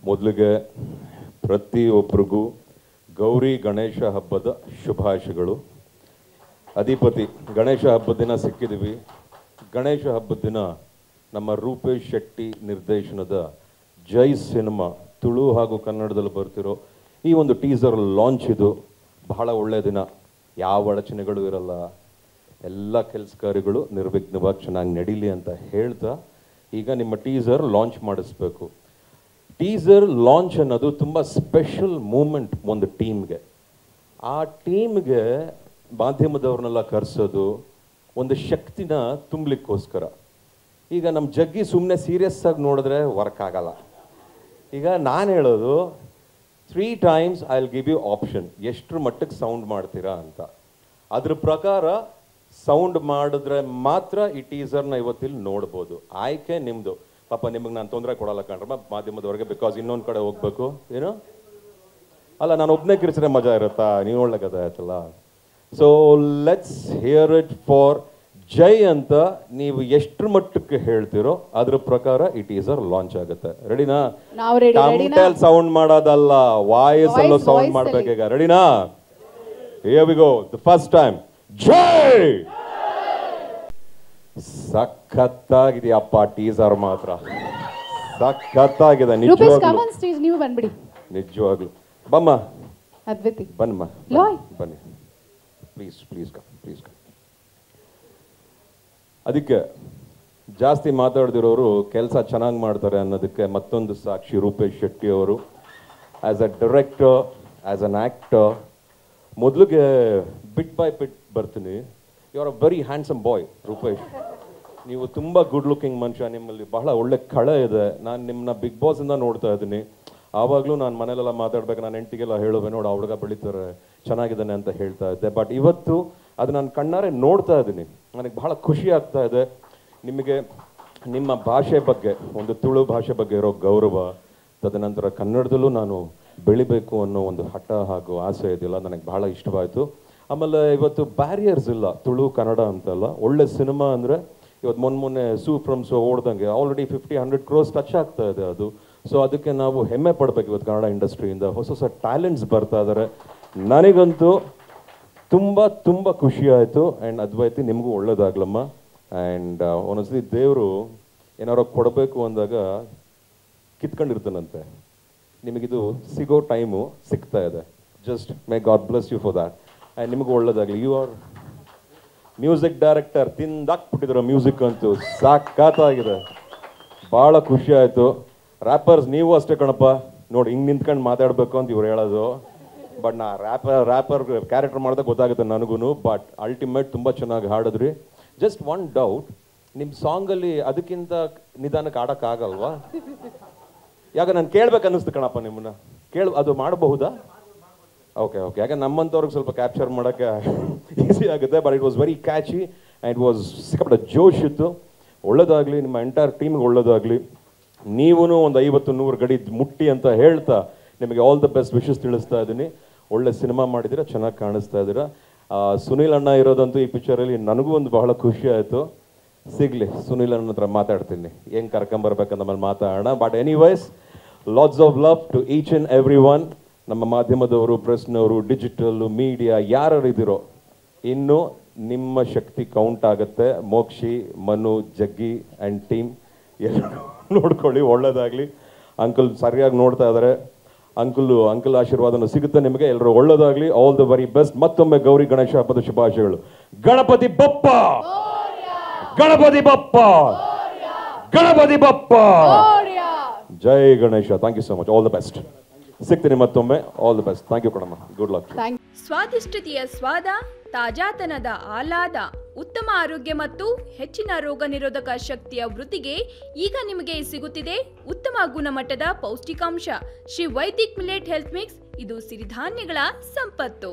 ಮೊದಲಿಗೆ ಪ್ರತಿಯೊಬ್ಬರಿಗೂ ಗೌರಿ ಗಣೇಶ ಹಬ್ಬದ ಶುಭಾಶಯಗಳು. ಅಧಿಪತಿ ಗಣೇಶ ಹಬ್ಬದ ದಿನ ಸಿಕ್ಕಿದ್ದೀವಿ. ಗಣೇಶ ಹಬ್ಬದ ದಿನ ನಮ್ಮ ರೂಪೇಶ್ ಶೆಟ್ಟಿ ನಿರ್ದೇಶನದ ಜೈ ಸಿನಿಮಾ ತುಳು ಹಾಗೂ ಕನ್ನಡದಲ್ಲಿ ಬರ್ತಿರೋ ಈ ಒಂದು ಟೀಸರ್ ಲಾಂಚ್ ಇದು. ಬಹಳ ಒಳ್ಳೆಯ ದಿನ. ಯಾವ ಅಡಚಣೆಗಳು ಇರಲ್ಲ, ಎಲ್ಲ ಕೆಲಸ ಕಾರ್ಯಗಳು ನಿರ್ವಿಘ್ನವಾಗಿ ಚೆನ್ನಾಗಿ ನಡೀಲಿ ಅಂತ ಹೇಳ್ತಾ ಈಗ ನಿಮ್ಮ ಟೀಸರ್ ಲಾಂಚ್ ಮಾಡಿಸ್ಬೇಕು. ಟೀಸರ್ ಲಾಂಚ್ ಅನ್ನೋದು ತುಂಬ ಸ್ಪೆಷಲ್ ಮೂಮೆಂಟ್ ಒಂದು ಟೀಮ್ಗೆ. ಆ ಟೀಮ್ಗೆ ಮಾಧ್ಯಮದವ್ರನ್ನೆಲ್ಲ ಕರೆಸೋದು ಒಂದು ಶಕ್ತಿನ ತುಂಬಲಿಕ್ಕೋಸ್ಕರ. ಈಗ ನಮ್ಮ ಜಗ್ಗಿ ಸುಮ್ಮನೆ ಸೀರಿಯಸ್ ಆಗಿ ನೋಡಿದ್ರೆ ವರ್ಕ್ ಆಗಲ್ಲ. ಈಗ ನಾನು ಹೇಳೋದು 3 times I will give you option, ಎಷ್ಟರ ಮಟ್ಟಕ್ಕೆ ಸೌಂಡ್ ಮಾಡ್ತೀರಾ ಅಂತ. ಅದ್ರ ಪ್ರಕಾರ ಸೌಂಡ್ ಮಾಡಿದ್ರೆ ಮಾತ್ರ ಈ ಟೀಸರ್ನ ಇವತ್ತಿಲ್ಲಿ ನೋಡ್ಬೋದು. ಆಯ್ಕೆ ನಿಮ್ಮದು. ಪಾಪ ನಿಮಗೆ ನಾನು ತೊಂದರೆ ಕೊಡಲ್ಲ ಕಣ್ರ ಮಾಧ್ಯಮದವ್ರಿಗೆ, ಬಿಕಾಸ್ ಇನ್ನೊಂದು ಕಡೆ ಹೋಗ್ಬೇಕು. ಏನು ಅಲ್ಲ, ನಾನು ಒಬ್ಬನೇ ಕಿರಿಸಿದ್ರೆ ಮಜಾ ಇರುತ್ತಾ? ನೀವು ಒಳ್ಳೆ ಕಥೆ ಆಯ್ತಲ್ಲ. So let's hear it for Jai ಅಂತ ನೀವು ಎಷ್ಟರ ಮಟ್ಟಕ್ಕೆ ಹೇಳ್ತಿರೋ ಅದ್ರ ಪ್ರಕಾರ ಈ ಟೀಸರ್ ಲಾಂಚ್ ಆಗುತ್ತೆ. ರೆಡಿನಾ? ಟಮ್ಟೆಲ್ ಸೌಂಡ್ ಮಾಡೋದಲ್ಲ, ವಾಯ್ಸ್ ಅಲ್ಲೂ ಸೌಂಡ್ ಮಾಡ್ಬೇಕೀಗ. ರೆಡಿನಾ? Here we go. The first time Jai. ಸಖತ್ತಾಗಿದೆಯಪ್ಪ ಟೀಸರ್, ಮಾತ್ರ ಸಖತ್ತಾಗಿದೆ ನಿಜವಾಗ್ಲೂ. ನಿಜವಾಗ್ಲೂ ಬಮ್ಮ ಅದ್ವಿತಿ ಬನ್ನಮ್ಮ ಬನ್ನಿ please please come please come. ಅದಕ್ಕೆ ಜಾಸ್ತಿ ಮಾತಾಡ್ದಿರೋರು ಕೆಲಸ ಚೆನ್ನಾಗಿ ಮಾಡ್ತಾರೆ ಅನ್ನೋದಕ್ಕೆ ಮತ್ತೊಂದು ಸಾಕ್ಷಿ ರೂಪೇಶ್ ಶೆಟ್ಟಿ ಅವರು. As a director, as an actor, ಮೊದಲಿಗೆ ಬಿಟ್ ಬೈ ಬಿಟ್ ಬರ್ತೀನಿ. You are a very handsome boy Rupesh. ನೀವು ತುಂಬ ಗುಡ್ ಲುಕಿಂಗ್ ಮನುಷ್ಯ, ನಿಮ್ಮಲ್ಲಿ ಬಹಳ ಒಳ್ಳೆ ಕಳೆ ಇದೆ. ನಾನು ನಿಮ್ಮನ್ನ ಬಿಗ್ ಬಾಸಿಂದ ನೋಡ್ತಾ ಇದ್ದೀನಿ. ಆವಾಗಲೂ ನಾನು ಮನೇಲೆಲ್ಲ ಮಾತಾಡ್ಬೇಕು, ನಾನು ಹೆಂಡತಿಗೆಲ್ಲ ಹೇಳುವೆ, ನೋಡು ಆ ಹುಡುಗ ಬೆಳೀತಾರೆ, ಚೆನ್ನಾಗಿದ್ದಾನೆ ಅಂತ ಹೇಳ್ತಾ ಇದ್ದೆ. ಬಟ್ ಇವತ್ತು ಅದು ನಾನು ಕಣ್ಣಾರೆ ನೋಡ್ತಾ ಇದ್ದೀನಿ. ನನಗೆ ಬಹಳ ಖುಷಿ ಆಗ್ತಾ ಇದೆ. ನಿಮಗೆ ನಿಮ್ಮ ಭಾಷೆ ಬಗ್ಗೆ, ಒಂದು ತುಳು ಭಾಷೆ ಬಗ್ಗೆ ಇರೋ ಗೌರವ, ತದನಂತರ ಕನ್ನಡದಲ್ಲೂ ನಾನು ಬೆಳಿಬೇಕು ಅನ್ನೋ ಒಂದು ಹಠ ಹಾಗೂ ಆಸೆ ಇದೆಯಲ್ಲ, ನನಗೆ ಬಹಳ ಇಷ್ಟವಾಯಿತು. ಆಮೇಲೆ ಇವತ್ತು ಬ್ಯಾರಿಯರ್ಸ್ ಇಲ್ಲ, ತುಳು ಕನ್ನಡ ಅಂತಲ್ಲ. ಒಳ್ಳೆ ಸಿನಿಮಾ ಅಂದರೆ ಇವತ್ತು ಮೊನ್ನೆ ಸೂ ಫ್ರಮ್ ಸೋ ಓಡ್ದಂಗೆ ಆಲ್ರೆಡಿ 50-100 crores ಟಚ್ ಆಗ್ತಾ ಇದೆ ಅದು. ಸೊ ಅದಕ್ಕೆ ನಾವು ಹೆಮ್ಮೆ ಪಡಬೇಕು. ಇವತ್ತು ಕನ್ನಡ ಇಂಡಸ್ಟ್ರಿಯಿಂದ ಹೊಸ ಹೊಸ ಟ್ಯಾಲೆಂಟ್ಸ್ ಬರ್ತಾ ಇದ್ದಾರೆ. ನನಗಂತೂ ತುಂಬ ತುಂಬ ಖುಷಿ ಆಯಿತು. ಆ್ಯಂಡ್ ಅದ್ವೈತಿ ನಿಮಗೂ ಒಳ್ಳೇದಾಗ್ಲಮ್ಮ. ಆ್ಯಂಡ್ ಒಂದೊಂದ್ಸತಿ ದೇವರು ಏನಾರು ಕೊಡಬೇಕು ಅಂದಾಗ ಕಿತ್ಕೊಂಡಿರ್ತಾನಂತೆ. ನಿಮಗಿದು ಸಿಗೋ ಟೈಮು ಸಿಗ್ತಾ ಇದೆ. Just may God bless you for that. And ನಿಮಗೂ ಒಳ್ಳೇದಾಗಲಿ. ಯು ಆರ್ ಮ್ಯೂಸಿಕ್ ಡೈರೆಕ್ಟರ್, ತಿಂದಾಕ್ಬಿಟ್ಟಿದ್ರು ಮ್ಯೂಸಿಕ್ ಅಂತೂ. ಸಾಕಾಗಿದೆ, ಭಾಳ ಖುಷಿ ಆಯಿತು. ರ್ಯಾಪರ್ಸ್ ನೀವು ಅಷ್ಟೇ ಕಣಪ್ಪ, ನೋಡಿ ಹಿಂಗೆ ನಿಂತ್ಕೊಂಡು ಮಾತಾಡಬೇಕು ಅಂತ ಇವ್ರು ಹೇಳೋದು. ಬಟ್ ನಾ ರ್ಯಾಪರ್ ಕ್ಯಾರೆಕ್ಟರ್ ಮಾಡಿದಾಗ ಗೊತ್ತಾಗುತ್ತೆ ನನಗೂ. ಬಟ್ ಅಲ್ಟಿಮೇಟ್ ತುಂಬ ಚೆನ್ನಾಗಿ ಹಾಡಿದ್ರಿ. ಜಸ್ಟ್ ಒನ್ ಡೌಟ್, ನಿಮ್ಮ ಸಾಂಗಲ್ಲಿ ಅದಕ್ಕಿಂತ ನಿಧಾನಕ್ಕೆ ಆಡೋಕ್ಕಾಗಲ್ವಾ? ಯಾಕೆ ನಾನು ಕೇಳ್ಬೇಕು ಅನ್ನಿಸ್ತು ಕಣಪ್ಪ ನಿಮ್ಮನ್ನ. ಅದು ಮಾಡಬಹುದಾ? Okay okay. ಯಾಕೆ ನಮ್ಮಂಥವ್ರಿಗೆ ಸ್ವಲ್ಪ ಕ್ಯಾಪ್ಚರ್ ಮಾಡೋಕ್ಕೆ ಈಸಿ ಆಗುತ್ತೆ. But it was very catchy and it was ಸಿಕ್ಕಾಪಟ್ಟೆ ಜೋಶ್ ಇತ್ತು. ಒಳ್ಳೇದಾಗಲಿ, ನಿಮ್ಮ ಎಂಟೈರ್ ಟೀಮ್ಗೆ ಒಳ್ಳೇದಾಗಲಿ. ನೀವೂ ಒಂದು 50-100 ಗಡಿ ಮುಟ್ಟಿ ಅಂತ ಹೇಳ್ತಾ ನಿಮಗೆ ಆಲ್ ದ ಬೆಸ್ಟ್ ವಿಶಸ್ ತಿಳಿಸ್ತಾ ಇದ್ದೀನಿ. ಒಳ್ಳೆ ಸಿನಿಮಾ ಮಾಡಿದ್ದೀರಾ, ಚೆನ್ನಾಗಿ ಕಾಣಿಸ್ತಾ ಇದ್ದೀರಾ. ಸುನೀಲ್ ಅಣ್ಣ ಇರೋದಂತೂ ಈ ಪಿಕ್ಚರಲ್ಲಿ ನನಗೂ ಒಂದು ಬಹಳ ಖುಷಿ ಆಯಿತು. ಸಿಗಲಿ, ಸುನೀಲ್ ಅಣ್ಣ ಹತ್ರ ಮಾತಾಡ್ತೀನಿ, ಹೆಂಗೆ ಕರ್ಕೊಂಬರ್ಬೇಕಂತ ಮೇಲೆ ಮಾತಾಡೋಣ. But anyways, lots of love to each and every one. ನಮ್ಮ ಮಾಧ್ಯಮದವರು, ಪ್ರೆಸ್ನವರು, ಡಿಜಿಟಲ್ಲು, ಮೀಡಿಯಾ ಯಾರು ಇದ್ದೀರೋ, ಇನ್ನು ನಿಮ್ಮ ಶಕ್ತಿ ಕೌಂಟ್ ಆಗುತ್ತೆ. ಮೋಕ್ಷಿ, ಮನು, ಜಗ್ಗಿ ಆ್ಯಂಡ್ ಟೀಮ್ ಎಲ್ಲರೂ ನೋಡ್ಕೊಳ್ಳಿ. ಒಳ್ಳೇದಾಗಲಿ. ಅಂಕಲ್ ಸರಿಯಾಗಿ ನೋಡ್ತಾ ಇದ್ದಾರೆ. ಅಂಕಲ್ ಆಶೀರ್ವಾದನೂ ಸಿಗುತ್ತೆ ನಿಮಗೆ. ಎಲ್ಲರೂ ಒಳ್ಳೇದಾಗಲಿ. All the very best. ಮತ್ತೊಮ್ಮೆ ಗೌರಿ ಗಣೇಶ ಹಬ್ಬದ ಶುಭಾಶಯಗಳು. Ganapati Bappa, Ganapati Bappa, Ganapati Bappa. Jai Ganesha. Thank you so much. All the best. ಸಿಗ್ತೀನಿ ಮತ್ತೊಮ್ಮೆ. All the best. Thank you ಕಣಮ್ಮ. Good luck. ಸ್ವಾದಿಷ್ಟತೆಯ ಸ್ವಾದ, ತಾಜಾತನದ ಆಹ್ಲಾದ, ಉತ್ತಮ ಆರೋಗ್ಯ ಮತ್ತು ಹೆಚ್ಚಿನ ರೋಗ ನಿರೋಧಕ ಶಕ್ತಿಯ ವೃದ್ಧಿಗೆ ಈಗ ನಿಮಗೆ ಸಿಗುತ್ತಿದೆ ಉತ್ತಮ ಗುಣಮಟ್ಟದ ಪೌಷ್ಟಿಕಾಂಶ Shri Vaidik millet health mix. ಇದು ಸಿರಿಧಾನ್ಯಗಳ ಸಂಪತ್ತು.